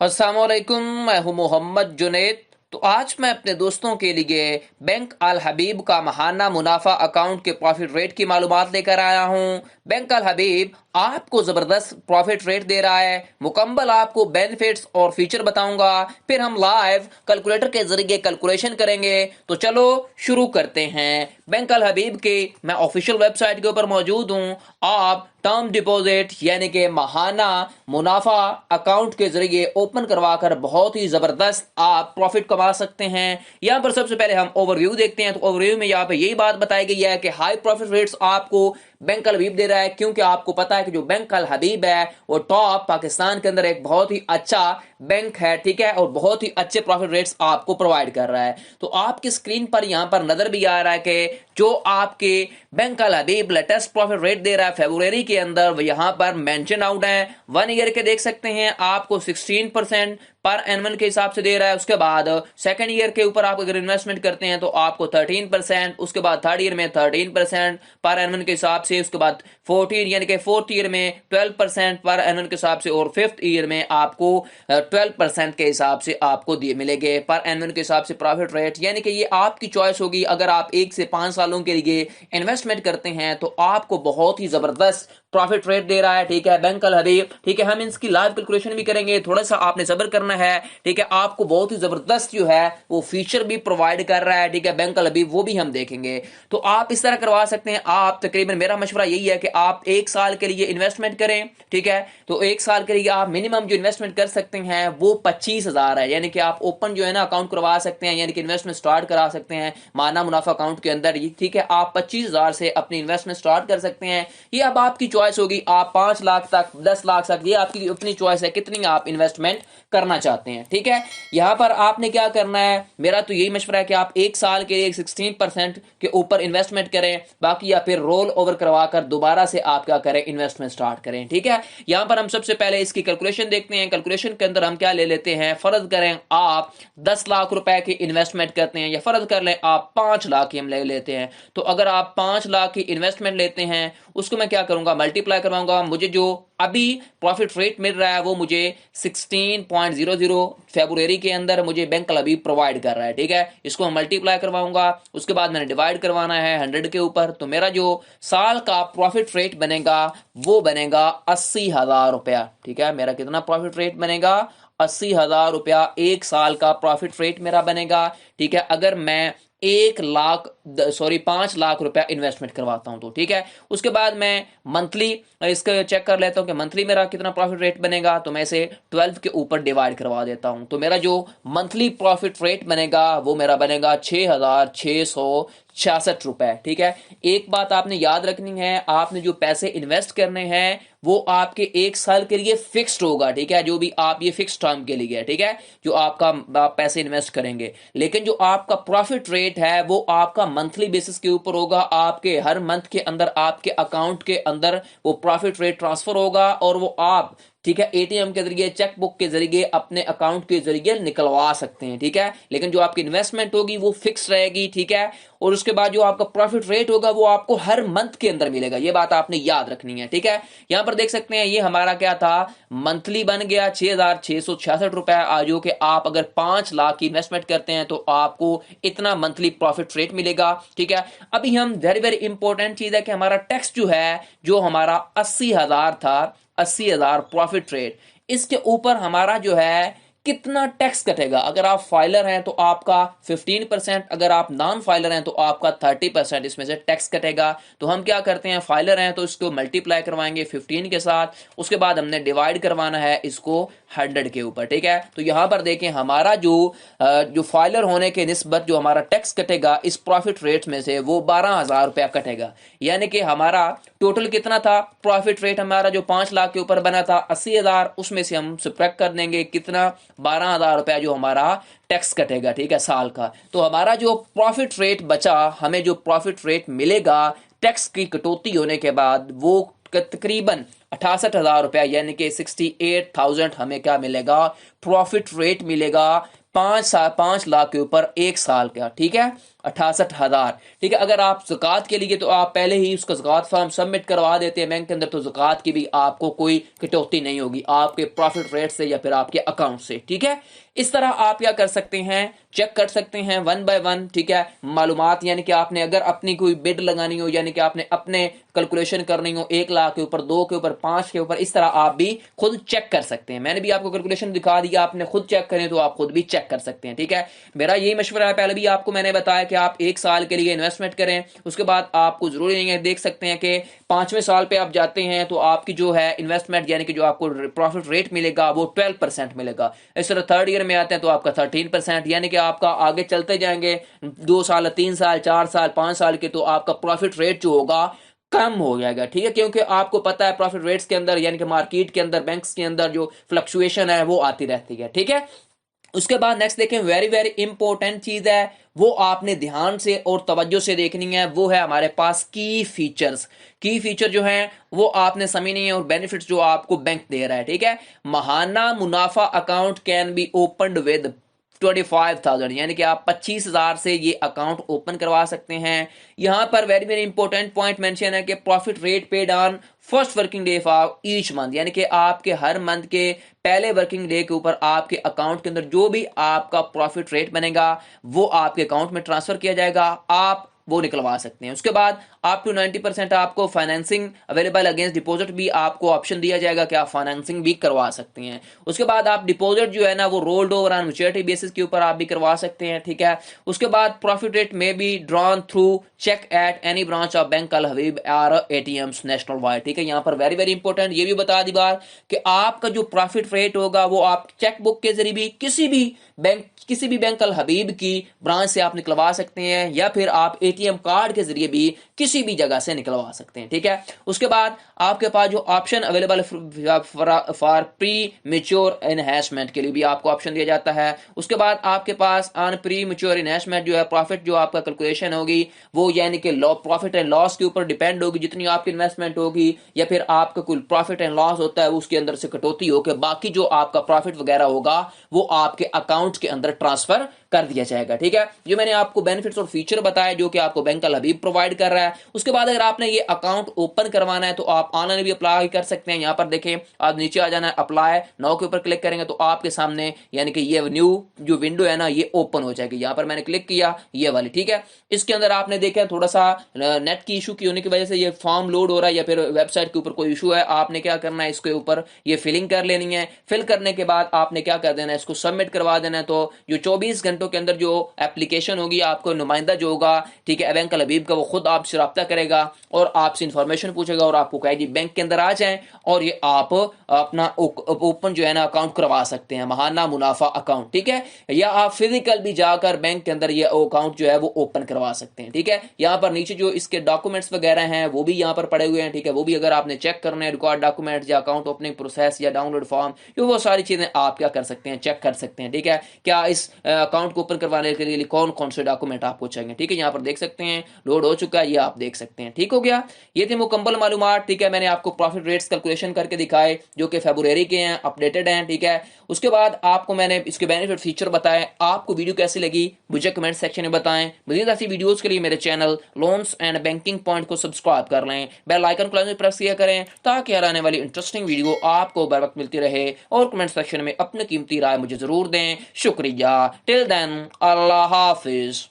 अस्सलामुअलैकुम। मैं हूं मोहम्मद जुनैद। तो आज मैं अपने दोस्तों के लिए बैंक अल हबीब का माहाना मुनाफा अकाउंट के प्रॉफिट रेट की मालूमात लेकर आया हूं। बैंक अल हबीब आपको जबरदस्त प्रॉफिट रेट दे रहा है। मुकम्मल आपको बेनिफिट्स और फीचर बताऊंगा, फिर हम लाइव कैलकुलेटर के जरिए कैलकुलेशन करेंगे। तो चलो शुरू करते हैं। बैंक अल हबीब के मैं ऑफिशियल वेबसाइट के ऊपर मौजूद हूं। आप टर्म डिपॉजिट यानी कि माहाना मुनाफा अकाउंट के जरिए ओपन करवाकर बहुत ही जबरदस्त आप प्रॉफिट कमा सकते हैं। यहां पर सबसे पहले हम ओवरव्यू देखते हैं। तो ओवरव्यू में यहाँ पे यही बात बताई गई है कि हाई प्रॉफिट रेट्स आपको बैंक अल हबीब दे रहा है, क्योंकि आपको पता है कि जो बैंक अल हबीब है वो टॉप पाकिस्तान के अंदर एक बहुत ही अच्छा बैंक है, ठीक है, और बहुत ही अच्छे प्रॉफिट रेट्स आपको प्रोवाइड कर रहा है। तो आपकी स्क्रीन पर यहां पर नजर भी आ रहा है कि जो आपके बैंक अल हबीब लेटेस्ट प्रॉफिट रेट दे रहा है फरवरी के अंदर, वो यहां पर मेंशन आउट है। 1 ईयर के देख सकते हैं आपको 16% पर एनुअल के हिसाब से दे रहा है। उसके बाद सेकंड ईयर के ऊपर आप अगर इन्वेस्टमेंट करते हैं तो आपको 13%, उसके बाद थर्ड ईयर में 13% पर एनुअल के हिसाब से, उसके बाद 14 यानी कि फोर्थ ईयर में 12% पर एनुअल के हिसाब से, और फिफ्थ ईयर में आपको 12% के हिसाब से आपको दिए मिलेंगे पर एनुअल के हिसाब से प्रॉफिट रेट। यानी कि ये आपकी चॉइस होगी। अगर आप 1 से 5 सालों के लिए इन्वेस्टमेंट करते हैं तो आपको बहुत ही जबरदस्त प्रॉफिट रेट दे रहा है, ठीक है, बैंक अल हबीब। ठीक है, हम इसकी लाइव कैलकुलेशन भी करेंगे, थोड़ा सा आपने सब्र करना है, ठीक है। आपको बहुत ही जबरदस्त जो है वो फीचर भी प्रोवाइड कर रहा है, ठीक है, बैंक अल हबीब, वो भी हम देखेंगे। तो आप इस तरह करवा सकते हैं। आप तकरीबन, मेरा मशवरा यही है कि आप 1 साल के लिए इन्वेस्टमेंट करें, ठीक है। तो 1 साल के लिए आप मिनिमम जो इन्वेस्टमेंट कर सकते हैं वो 25,000 है। यानी कि आप ओपन जो है ना अकाउंट करवा सकते हैं, यानी कि इन्वेस्टमेंट स्टार्ट करा सकते हैं माना मुनाफा अकाउंट के अंदर, ठीक है। आप 25,000 से अपनी इन्वेस्टमेंट स्टार्ट कर सकते हैं। ये अब आपकी चॉइस होगी। आप 5 लाख तक, 10 लाख तक, ये आपकी अपनी चॉइस है कितनी आप इन्वेस्टमेंट करना चाहते हैं, ठीक है। यहां पर आपने क्या करना है, मेरा तो यही मशवरा है कि आप 1 साल के लिए 16% के ऊपर इन्वेस्टमेंट करें, बाकी या फिर रोल ओवर करवा कर दोबारा से आप क्या करें, इन्वेस्टमेंट स्टार्ट करें, ठीक है। यहां पर हम सबसे पहले इसकी कैलकुलेशन देखते हैं। कैलकुलेशन के अंदर हम क्या ले लेते हैं, फर्ज करें आप 10 लाख रुपए की इन्वेस्टमेंट करते हैं, या फर्ज कर लें आप 5 लाख की हम ले लेते हैं। तो अगर आप 5 लाख की इन्वेस्टमेंट लेते हैं, उसको मैं क्या करूंगा, मल्टीप्लाई करवाऊंगा। मुझे जो अभी प्रॉफिट रेट मिल रहा है वो मुझे 16.00 फरवरी के अंदर मुझे बैंक अल हबीब प्रोवाइड कर रहा है, ठीक है। इसको मैं मल्टीप्लाई करवाऊंगा, उसके बाद मैंने डिवाइड करवाना है 100 के ऊपर। तो मेरा जो साल का प्रॉफिट रेट बनेगा वो बनेगा 80,000 रुपया, ठीक है। मेरा कितना प्रॉफिट रेट बनेगा, 80,000 रुपया 1 साल का प्रॉफिट रेट मेरा बनेगा, ठीक है। अगर मैं 5 लाख रुपया इन्वेस्टमेंट करवाता हूं तो, ठीक है। उसके बाद मैं मंथली इसका चेक कर लेता हूं कि मंथली मेरा कितना प्रॉफिट रेट बनेगा। तो मैं इसे 12 के ऊपर डिवाइड करवा देता हूं। तो मेरा जो मंथली प्रॉफिट रेट बनेगा वो मेरा बनेगा 6,666 रुपए, ठीक है। एक बात आपने याद रखनी है, आपने जो पैसे इन्वेस्ट करने हैं वो आपके 1 साल के लिए फिक्स्ड होगा, ठीक है। जो भी आप, ये फिक्स टर्म के लिए है, ठीक है, जो आपका आप पैसे इन्वेस्ट करेंगे। लेकिन जो आपका प्रॉफिट रेट है वो आपका मंथली बेसिस के ऊपर होगा। आपके हर मंथ के अंदर आपके अकाउंट के अंदर वो प्रॉफिट रेट ट्रांसफर होगा, और वो आप, ठीक है, एटीएम के जरिए, चेकबुक के जरिए, अपने अकाउंट के जरिए निकलवा सकते हैं, ठीक है। लेकिन जो आपकी इन्वेस्टमेंट होगी वो फिक्स रहेगी, ठीक है। और उसके बाद जो आपका प्रॉफिट रेट होगा वो आपको हर मंथ के अंदर मिलेगा। ये बात आपने याद रखनी है, ठीक है। यहां पर देख सकते हैं ये हमारा क्या था, मंथली बन गया 6,666 रुपए। आज जो कि आप अगर 5 लाख की इन्वेस्टमेंट करते हैं तो आपको इतना मंथली प्रॉफिट रेट मिलेगा, ठीक है। अभी हम वेरी वेरी इंपॉर्टेंट चीज है कि हमारा टैक्स जो है, जो हमारा 80,000 था, 80,000 प्रॉफिट रेट, इसके ऊपर हमारा जो है कितना टैक्स कटेगा। अगर आप फाइलर हैं तो आपका 15%, अगर आप नॉन फाइलर हैं तो आपका 30% इसमें से टैक्स कटेगा। तो हम क्या करते हैं, फाइलर हैं तो इसको मल्टीप्लाई करवाएंगे 15 के साथ, उसके बाद हमने डिवाइड करवाना है इसको 100 के ऊपर, ठीक है। तो यहां पर देखें हमारा जो फाइलर होने के निस्बत जो हमारा टैक्स कटेगा इस प्रॉफिट रेट में से, वो 12,000 रुपया कटेगा। यानी कि हमारा टोटल कितना था प्रॉफिट रेट, हमारा जो 5 लाख के ऊपर बना था 80,000, उसमें से हम सब्ट्रैक्ट कर देंगे कितना, 12,000 रुपया जो हमारा टैक्स कटेगा, ठीक है, साल का। तो हमारा जो प्रॉफिट रेट बचा, हमें जो प्रॉफिट रेट मिलेगा टैक्स की कटौती होने के बाद, वो तकरीबन 68,000 रुपया, यानी कि 68,000 हमें क्या मिलेगा, प्रॉफिट रेट मिलेगा 5 लाख के ऊपर 1 साल का, ठीक है। 68,000। ठीक है, अगर आप ज़कात के लिए तो आप पहले ही उसका ज़कात फॉर्म सबमिट करवा देते हैं बैंक के अंदर, तो ज़कात की भी आपको कोई कटौती नहीं होगी आपके प्रॉफिट रेट से या फिर आपके अकाउंट से। ठीक है, इस तरह आप क्या कर सकते हैं, चेक कर सकते हैं वन बाय वन। ठीक है, मालूमात यानी कि आपने अगर अपनी कोई बिड लगानी हो, यानी कि आपने अपने कैलकुलेशन करनी हो 1 लाख के ऊपर, 2 के ऊपर, 5 के ऊपर, इस तरह आप भी खुद चेक कर सकते हैं। मैंने भी आपको कैलकुलेशन दिखा दिया, आपने खुद चेक करें तो आप खुद भी चेक कर सकते हैं। ठीक है, मेरा यही मशवरा है, पहले भी आपको मैंने बताया कि आप 1 साल के लिए इन्वेस्टमेंट करें, उसके बाद आपको जरूरी नहीं है, देख सकते हैं कि 5वें साल पे आप जाते हैं तो आपकी जो है इन्वेस्टमेंट यानी कि जो आपको प्रॉफिट रेट मिलेगा वो 12% मिलेगा। इस तरह थर्ड ईयर में आते हैं तो आपका 13%, यानी कि आपका आगे चलते जाएंगे 2 साल, 3 साल, 4 साल, 5 साल के, तो आपका प्रॉफिट रेट जो होगा कम हो जाएगा। ठीक है, क्योंकि आपको पता है प्रॉफिट रेट्स के अंदर यानी कि मार्केट के अंदर, बैंक्स के अंदर जो फ्लक्चुएशन है वो आती रहती है। ठीक है, उसके बाद नेक्स्ट देखें, वेरी वेरी इंपॉर्टेंट चीज है, वो आपने ध्यान से और तवज्जो से देखनी है, वो है हमारे पास की फीचर्स। की फीचर जो है वो आपने समझनी है और बेनिफिट्स जो आपको बैंक दे रहा है। ठीक है, महाना मुनाफा account can be opened with 25,000, यानी कि आप 25,000 से ये अकाउंट ओपन करवा सकते हैं। यहां पर very very important point mention है कि profit rate paid on first working day of each month, यानी कि आपके हर मंथ के पहले वर्किंग डे के ऊपर आपके अकाउंट के अंदर जो भी आपका प्रॉफिट रेट बनेगा वो आपके अकाउंट में ट्रांसफर किया जाएगा, आप वो निकलवा सकते हैं। उसके बाद आप टू 90% आपको फाइनेंसिंग अवेलेबल अगेंस्ट डिपॉजिट भी आपको ऑप्शन दिया जाएगा कि आप फाइनेंसिंग भी करवा सकते हैं। उसके बाद आप डिपॉजिट जो है ना वो rolled over on maturity basis के ऊपर आप भी करवा सकते हैं। ठीक है, उसके बाद प्रॉफिट रेट में be drawn through cheque at any branch of bank Al Habib or ATMs nationwide. ठीक है, यहाँ पर वेरी वेरी इंपॉर्टेंट ये भी बता दी बात कि आपका जो प्रॉफिट रेट होगा वो आप चेक बुक के जरिए भी किसी भी बैंक अल हबीब की ब्रांच से आप निकलवा सकते हैं, या फिर आप एटीएम कार्ड के जरिए भी किसी भी जगह से निकलवा सकते हैं। ठीक है, उसके बाद आपके पास जो option available for pre mature enhancement के लिए भी आपको ऑप्शन दिया जाता है। उसके बाद आपके pass on pre mature enhancement जो है प्रॉफिट जो आपका कैलकुलेशन होगी वो यानी कि प्रॉफिट एंड लॉस के ऊपर डिपेंड होगी, जितनी आपकी इन्वेस्टमेंट होगी या फिर आपका कुल प्रॉफिट एंड लॉस होता है उसके अंदर से कटौती होकर बाकी जो आपका प्रॉफिट वगैरह होगा वो आपके अकाउंट के अंदर ट्रांसफर कर दिया जाएगा। ठीक है, जो मैंने आपको बेनिफिट्स और फीचर बताया जो कि आपको बैंक अल हबीब प्रोवाइड कर रहा है। उसके बाद अगर आपने ये अकाउंट ओपन करवाना है तो आप ऑनलाइन भी अप्लाई कर सकते हैं। यहाँ पर देखें, आप नीचे आ जाना है, अप्लाई नाउ के ऊपर क्लिक करेंगे तो आपके सामने यानी कि ये न्यू जो विंडो है ना ये ओपन हो जाएगी। यहाँ पर मैंने क्लिक किया ये वाली। ठीक है, इसके अंदर आपने देखा थोड़ा सा नेट की इशू की होने की वजह से ये फॉर्म लोड हो रहा है या फिर वेबसाइट के ऊपर कोई इशू है। आपने क्या करना है, इसके ऊपर ये फिलिंग कर लेनी है। फिल करने के बाद आपने क्या कर देना है, इसको सबमिट करवा देना है। तो जो 24 घंटों के अंदर जो एप्लीकेशन होगी आपको नुमाइंदा जो होगा, ठीक है, बैंक अल हबीब का, वो खुद आपसे रब्ता करेगा और आपसे इंफॉर्मेशन पूछेगा और आपको कहेगी बैंक के अंदर आ जाएं और ये आप अपना ओपन जो है ना अकाउंट करवा सकते हैं, महाना मुनाफा अकाउंट। ठीक है, या आप फिजिकल भी जाकर बैंक के अंदर ये अकाउंट जो है वो ओपन करवा सकते हैं। ठीक है, यहाँ पर नीचे जो इसके डॉक्यूमेंट्स वगैरह हैं वो भी यहाँ पर पड़े हुए हैं। ठीक है, वो भी अगर आपने चेक करने हैं, रिकॉर्ड डॉक्यूमेंट या अकाउंट ओपनिंग प्रोसेस या डाउनलोड फॉर्म, वो सारी चीजें आप क्या कर सकते हैं, चेक कर सकते हैं। ठीक है, क्या इस अकाउंट को ओपन करवाने के लिए कौन कौन से डॉक्यूमेंट आपको चाहिए। ठीक है, यहाँ पर देख सकते हैं लोड हो चुका है, ये आप देख सकते हैं। ठीक हो गया, ये थे मुकम्मल मालूमात। ठीक है, मैंने आपको प्रॉफिट रेट्स कैलकुलेशन करके दिखाए जो कि फरवरी के हैं, अपडेटेड हैं। ठीक है, उसके बाद आपको मैंने इसके बेनिफिट फीचर बताए। आपको वीडियो कैसी लगी मुझे कमेंट सेक्शन में बताएं। मज़ीद ऐसी वीडियोस के लिए मेरे channel loans and banking point को सब्सक्राइब कर लें, बेल आइकन को प्रेस किया करें ताकि हर आने वाली इंटरेस्टिंग वीडियो आपको बर वक्त मिलती रहे। और कमेंट सेक्शन में अपनी कीमती राय मुझे जरूर दें। शुक्रिया। टिल देन, अल्लाह हाफिज।